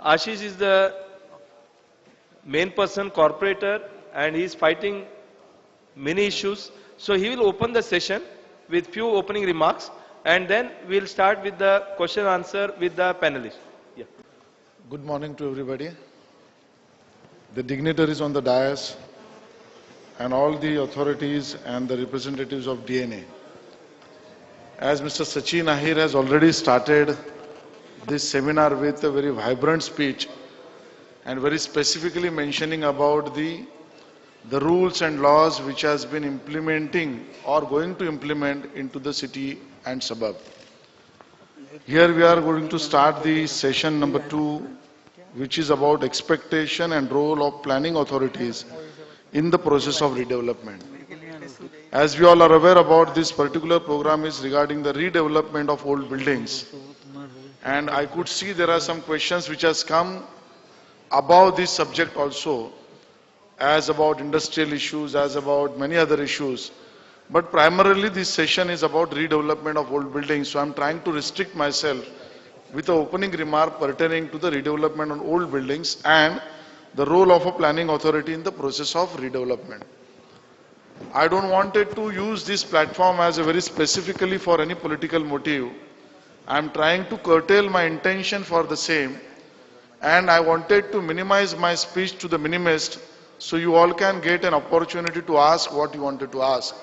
Ashish is the main person, corporator, and he is fighting many issues. So he will open the session with few opening remarks, and then we'll start with the question answer with the panelists. Yeah. Good morning to everybody. The dignitaries on the dais and all the authorities and the representatives of DNA. As Mr. Sachin Ahir has already started this seminar with a very vibrant speech and very specifically mentioning about the rules and laws which has been implementing or going to implement into the city and suburb. Here we are going to start the session number 2, which is about expectation and role of planning authorities in the process of redevelopment. As we all are aware about, this particular program is regarding the redevelopment of old buildings. And I could see there are some questions which has come above this subject also, as about industrial issues, as about many other issues. But primarily this session is about redevelopment of old buildings. So I'm trying to restrict myself with an opening remark pertaining to the redevelopment on old buildings and the role of a planning authority in the process of redevelopment. I don't wanted to use this platform as a very specifically for any political motive. I am trying to curtail my intention for the same, and I wanted to minimize my speech to the minimest so you all can get an opportunity to ask what you wanted to ask.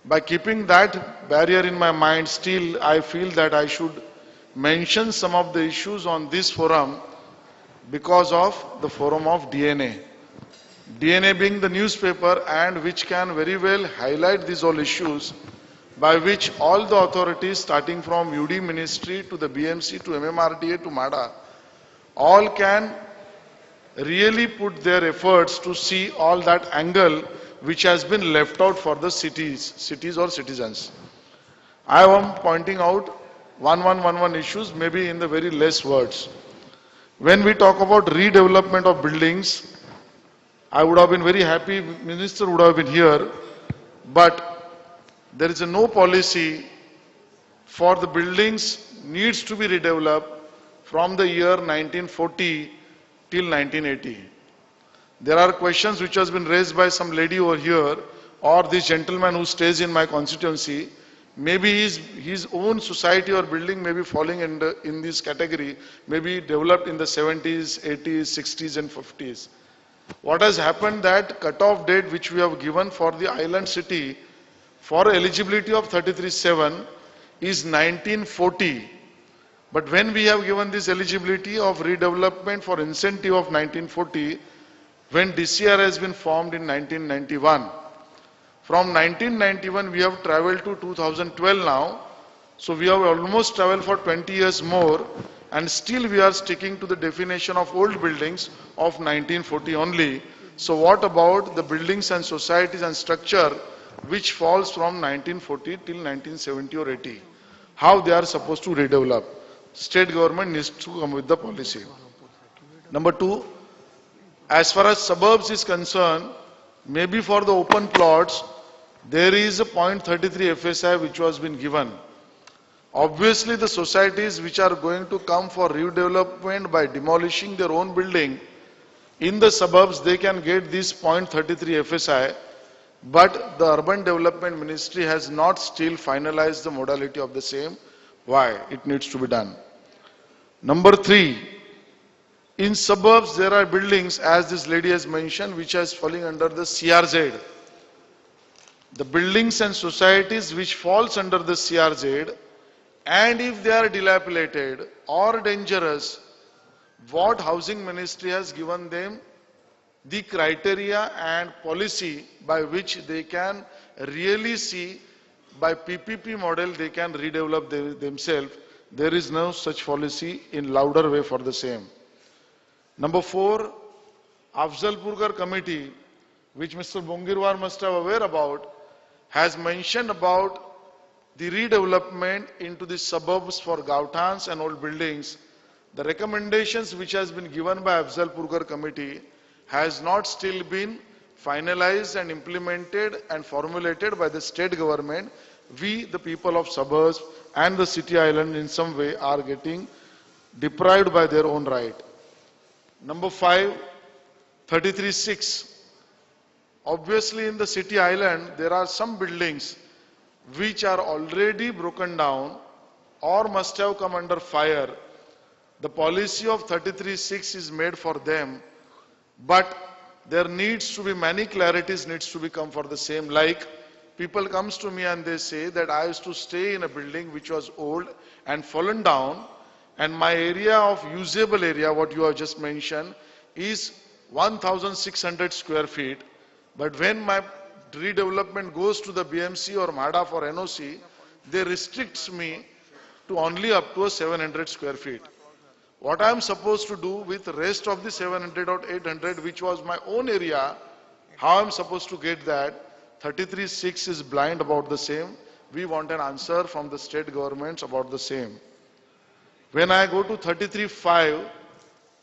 By keeping that barrier in my mind, still I feel that I should mention some of the issues on this forum because of the forum of DNA. DNA being the newspaper and which can very well highlight these all issues by which all the authorities starting from UD Ministry to the BMC to MMRDA to MADA all can really put their efforts to see all that angle which has been left out for the cities or citizens. I am pointing out 1111 issues maybe in the very less words. When we talk about redevelopment of buildings, I would have been very happy, Minister would have been here, but there is no policy for the buildings needs to be redeveloped from the year 1940 till 1980. There are questions which has been raised by some lady over here or this gentleman who stays in my constituency. Maybe his own society or building may be falling in this category, maybe developed in the 70s, 80s, 60s and 50s. What has happened that cut-off date which we have given for the island city for eligibility of 33(7) is 1940. But when we have given this eligibility of redevelopment for incentive of 1940, when DCR has been formed in 1991. From 1991 we have travelled to 2012 now. So we have almost travelled for 20 years more and still we are sticking to the definition of old buildings of 1940 only. So what about the buildings and societies and structure which falls from 1940 till 1970 or 80? How they are supposed to redevelop? State government needs to come with the policy. Number 2, as far as suburbs is concerned, maybe for the open plots, there is a 0.33 FSI which was been given. Obviously, the societies which are going to come for redevelopment by demolishing their own building, in the suburbs they can get this 0.33 FSI, but the Urban Development Ministry has not still finalized the modality of the same. Why? It needs to be done. Number 3, in suburbs there are buildings, as this lady has mentioned, which is falling under the CRZ. The buildings and societies which falls under the CRZ, and if they are dilapidated or dangerous, what Housing Ministry has given them the criteria and policy by which they can really see by PPP model they can redevelop themselves. There is no such policy in louder way for the same. Number 4, Afzalpurgar committee, which Mr. Bongirwar must have aware about, has mentioned about the redevelopment into the suburbs for Gauthans and old buildings. The recommendations which has been given by Afzalpurgar committee has not still been finalized and implemented and formulated by the state government. We, the people of suburbs and the city island in some way are getting deprived by their own right. Number 5, 33-6. Obviously, in the city island, there are some buildings which are already broken down or must have come under fire. The policy of 33-6 is made for them, but there needs to be many clarities needs to become for the same. Like, people comes to me and they say that I used to stay in a building which was old and fallen down, and my area of usable area, what you have just mentioned, is 1,600 square feet. But when my redevelopment goes to the BMC or MHADA for NOC, they restricts me to only up to a 700 square feet. What I am supposed to do with the rest of the 700 or 800, which was my own area, how I am supposed to get that? 33-6 is blind about the same. We want an answer from the state governments about the same. When I go to 33-5,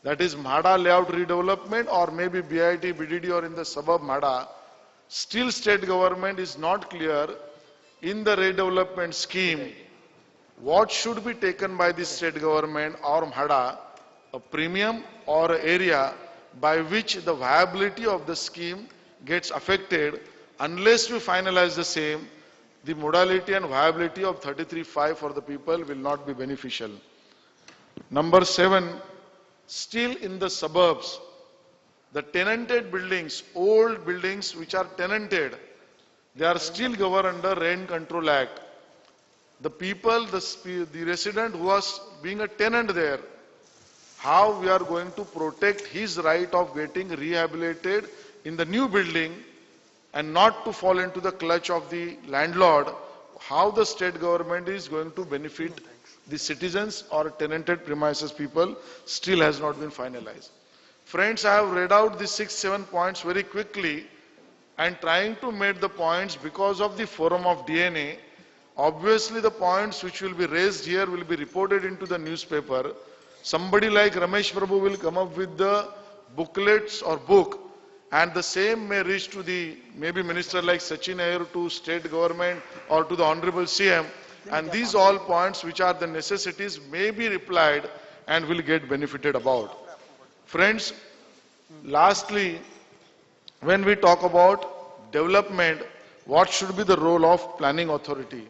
that is MHADA layout redevelopment or maybe BIT, BDD or in the suburb MHADA, still state government is not clear in the redevelopment scheme what should be taken by the state government or MHADA, a premium or an area by which the viability of the scheme gets affected. Unless we finalize the same, the modality and viability of 33-5 for the people will not be beneficial. Number 7, still in the suburbs, the tenanted buildings, old buildings which are tenanted, they are still governed under Rent Control Act. The people, the resident who was being a tenant there, how we are going to protect his right of getting rehabilitated in the new building and not to fall into the clutch of the landlord, how the state government is going to benefit the citizens or tenanted premises people still has not been finalized. Friends, I have read out the 6-7 points very quickly and trying to make the points because of the forum of DNA. Obviously, the points which will be raised here will be reported into the newspaper. Somebody like Ramesh Prabhu will come up with the booklets or book, and the same may reach to the maybe minister like Sachin Ayer, to state government or to the Honorable CM. And these all points which are the necessities may be replied and will get benefited about. Friends, lastly, when we talk about development, what should be the role of planning authority?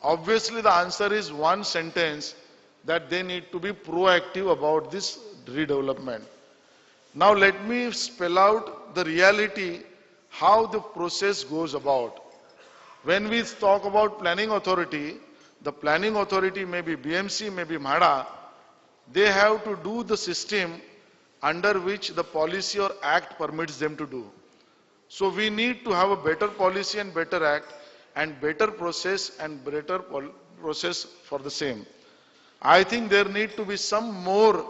Obviously, the answer is one sentence, that they need to be proactive about this redevelopment. Now let me spell out the reality, how the process goes about. When we talk about planning authority, the planning authority may be BMC, may be MHADA, they have to do the system under which the policy or act permits them to do. So we need to have a better policy and better act and better process and better process for the same. I think there need to be some more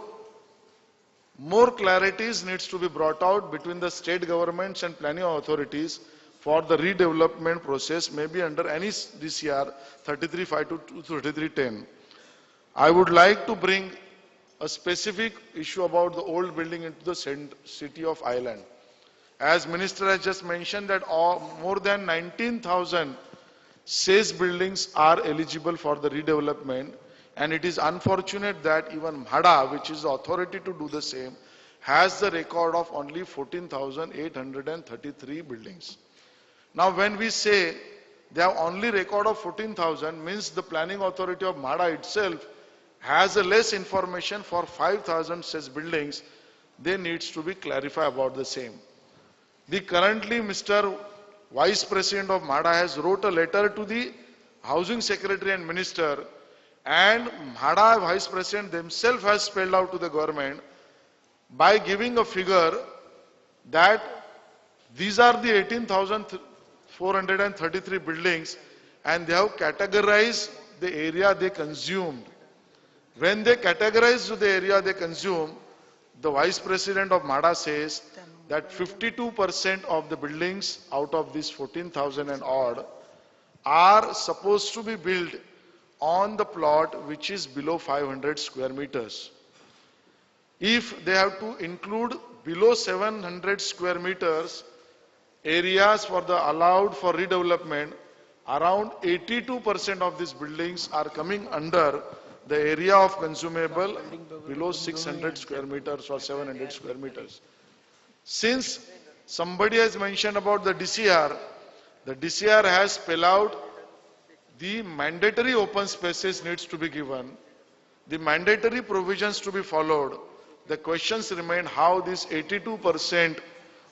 clarities needs to be brought out between the state governments and planning authorities for the redevelopment process, maybe under any DCR 33-5 to 33-10. I would like to bring a specific issue about the old building into the city of Island. As Minister has just mentioned that more than 19,000 SEZ buildings are eligible for the redevelopment, and it is unfortunate that even MHADA, which is the authority to do the same, has the record of only 14,833 buildings. Now when we say they have only record of 14,000, means the planning authority of MHADA itself has a less information for 5,000 SEZ buildings. They needs to be clarified about the same. The currently Mr. Vice President of MHADA has wrote a letter to the Housing Secretary and Minister, and MHADA Vice President themselves has spelled out to the government by giving a figure that these are the 18,433 buildings and they have categorized the area they consumed. When they categorize the area they consume, the Vice President of MHADA says that 52% of the buildings out of these 14,000 and odd are supposed to be built on the plot which is below 500 square meters. If they have to include below 700 square meters areas for the allowed for redevelopment, around 82% of these buildings are coming under the area of consumable below 600 square meters or 700 square meters. Since somebody has mentioned about the DCR has spelled out the mandatory open spaces needs to be given, the mandatory provisions to be followed. The questions remain how this 82%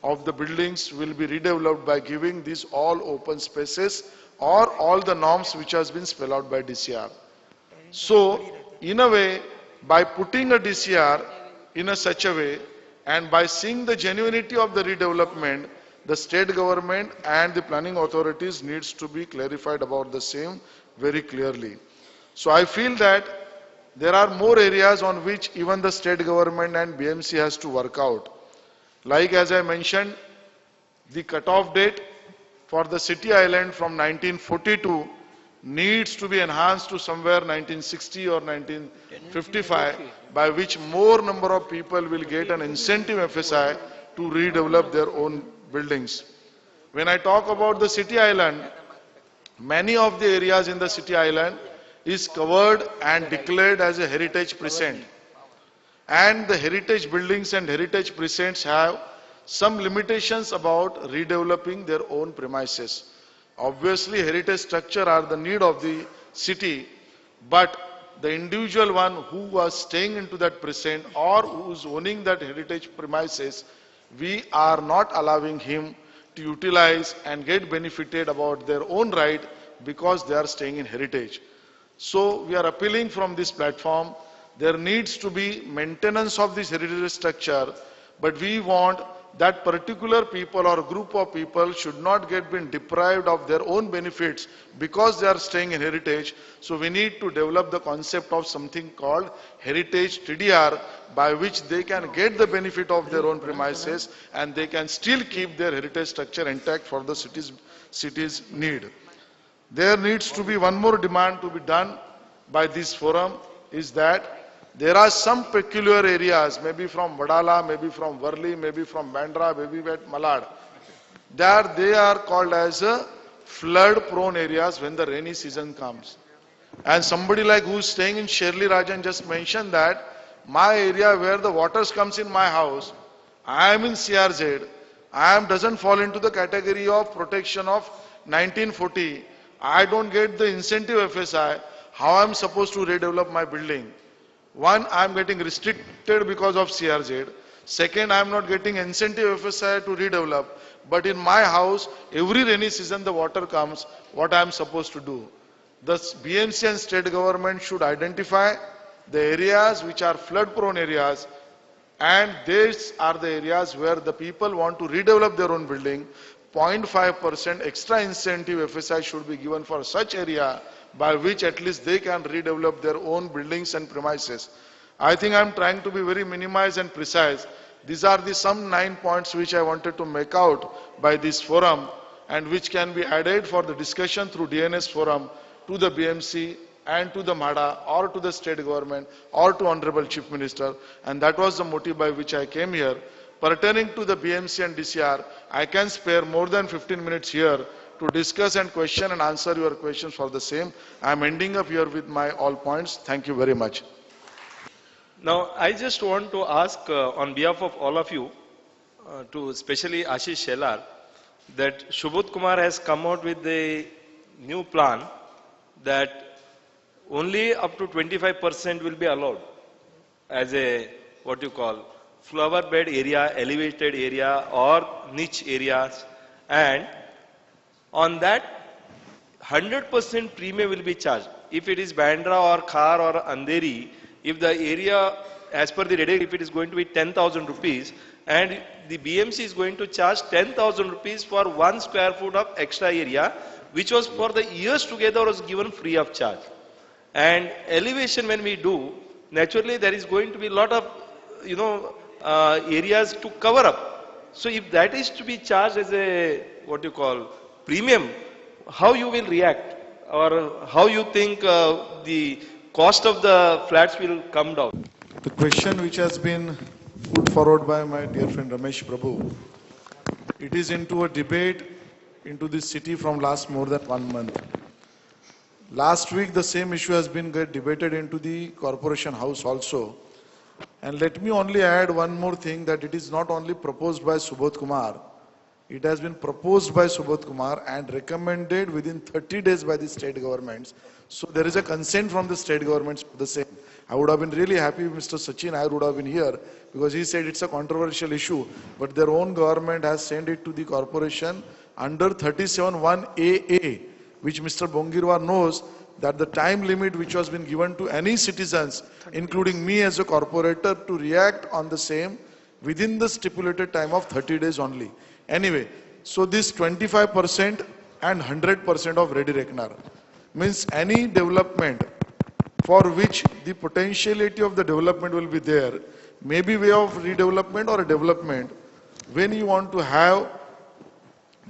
of the buildings will be redeveloped by giving these all open spaces or all the norms which has been spelled out by DCR. So, in a way, by putting a DCR in a such a way and by seeing the genuinity of the redevelopment, the state government and the planning authorities needs to be clarified about the same very clearly. So I feel that there are more areas on which even the state government and BMC has to work out. Like as I mentioned, the cutoff date for the city island from 1942 needs to be enhanced to somewhere 1960 or 1955, by which more number of people will get an incentive FSI to redevelop their own buildings. When I talk about the city island, many of the areas in the city island is covered and declared as a heritage precinct. And the heritage buildings and heritage precincts have some limitations about redeveloping their own premises. Obviously, heritage structure are the need of the city, but the individual one who was staying into that precinct or who is owning that heritage premises, we are not allowing him to utilize and get benefited about their own right because they are staying in heritage. So we are appealing from this platform, there needs to be maintenance of this heritage structure, but we want that particular people or group of people should not get been deprived of their own benefits because they are staying in heritage. So we need to develop the concept of something called heritage TDR, by which they can get the benefit of their own premises and they can still keep their heritage structure intact for the city's need. There needs to be one more demand to be done by this forum, is that there are some peculiar areas, maybe from Vadala, maybe from Worli, maybe from Bandra, maybe at Malad. There they are called as flood prone areas when the rainy season comes. And somebody like who is staying in Sherli Rajan just mentioned that my area where the waters comes in my house, I am in CRZ, doesn't fall into the category of protection of 1940. I don't get the incentive FSI. How I am supposed to redevelop my building? One, I am getting restricted because of CRZ. Second, I am not getting incentive FSI to redevelop. But in my house, every rainy season the water comes, what I am supposed to do? The BMC and state government should identify the areas which are flood prone areas, and these are the areas where the people want to redevelop their own building. 0.5% extra incentive FSI should be given for such area, by which at least they can redevelop their own buildings and premises. I think I am trying to be very minimized and precise. These are the some 9 points which I wanted to make out by this forum and which can be added for the discussion through DNS forum to the BMC and to the MHADA or to the state government or to Honorable Chief Minister, and that was the motive by which I came here. Pertaining to the BMC and DCR, I can spare more than 15 minutes here to discuss and question and answer your questions for the same. I am ending up here with my all points. Thank you very much. Now, I just want to ask on behalf of all of you, to especially Ashish Shelar, that Shubodh Kumar has come out with a new plan that only up to 25% will be allowed as a, what you call, flower bed area, elevated area or niche areas, and on that 100% premium will be charged. If it is Bandra or Khar or Andheri, if the area as per the rate, if it is going to be 10,000 rupees and the BMC is going to charge 10,000 rupees for 1 square foot of extra area, which was for the years together was given free of charge. And elevation when we do, naturally there is going to be a lot of, areas to cover up. So if that is to be charged as a, what you call, premium, how you will react or how you think the cost of the flats will come down? The question which has been put forward by my dear friend Ramesh Prabhu, it is into a debate into this city from last more than 1 month. Last week, the same issue has been debated into the Corporation House also. And let me only add one more thing, that it is not only proposed by Subodh Kumar, it has been proposed by Subodh Kumar and recommended within 30 days by the state governments. So there is a consent from the state governments for the same. I would have been really happy if Mr. Sachin Iyer would have been here, because he said it's a controversial issue, but their own government has sent it to the corporation under 37(1)AA, which Mr. Bongirwar knows that the time limit which was been given to any citizens, including me as a corporator, to react on the same within the stipulated time of 30 days only. Anyway, so this 25% and 100% of ready reckoner means any development for which the potentiality of the development will be there, maybe way of redevelopment or a development, when you want to have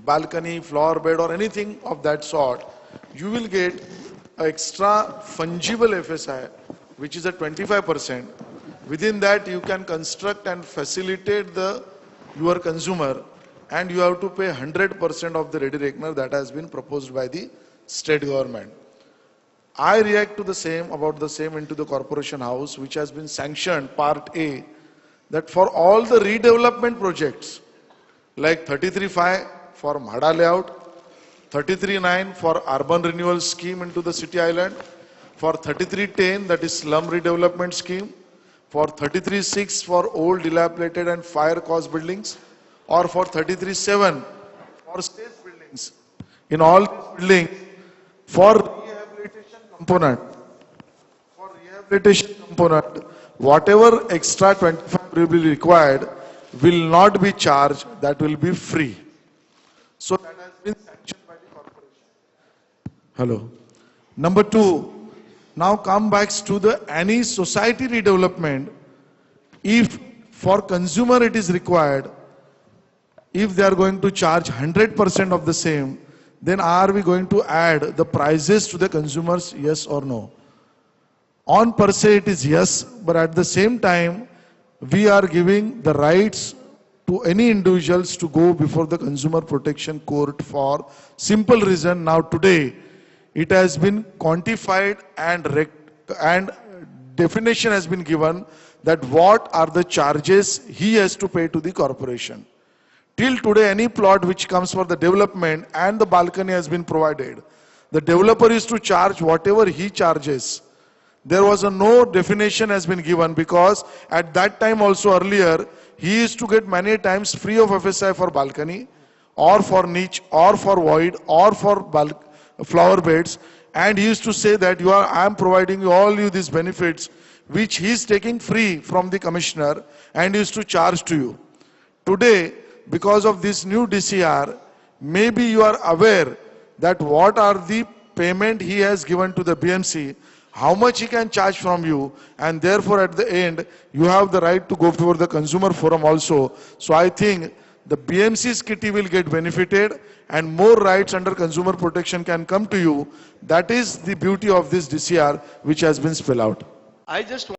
balcony, flower bed or anything of that sort, you will get an extra fungible FSI, which is at 25%. Within that, you can construct and facilitate your consumer, and you have to pay 100% of the ready reckoner that has been proposed by the state government. I react to the same, about the same into the Corporation House, which has been sanctioned, Part A, that for all the redevelopment projects, like 33(5) for Mhada layout, 33(9) for urban renewal scheme into the city island, for 33(10) that is slum redevelopment scheme, for 33(6) for old dilapidated and fire caused buildings, or for 33(7) for safe buildings. In all these buildings, for rehabilitation component, whatever extra 25 will be required will not be charged, that will be free. So that has been sanctioned by the corporation. Hello. Number two, now come back to the any society redevelopment. If for consumer it is required, if they are going to charge 100% of the same, then are we going to add the prices to the consumers, yes or no? On per se it is yes, but at the same time we are giving the rights to any individuals to go before the consumer protection court for simple reason. Now today it has been quantified and definition has been given that what are the charges he has to pay to the corporation. Till today, any plot which comes for the development and the balcony has been provided, the developer is to charge whatever he charges. There was no definition has been given, because at that time also earlier, he used to get many times free of FSI for balcony or for niche or for void or for flower beds, and he used to say that I am providing you these benefits which he is taking free from the commissioner and used to charge to you. Today, because of this new DCR, maybe you are aware that what are the payment he has given to the BMC, how much he can charge from you, and therefore at the end you have the right to go before the consumer forum also. So I think the BMC's kitty will get benefited and more rights under consumer protection can come to you. That is the beauty of this DCR which has been spelled out. I just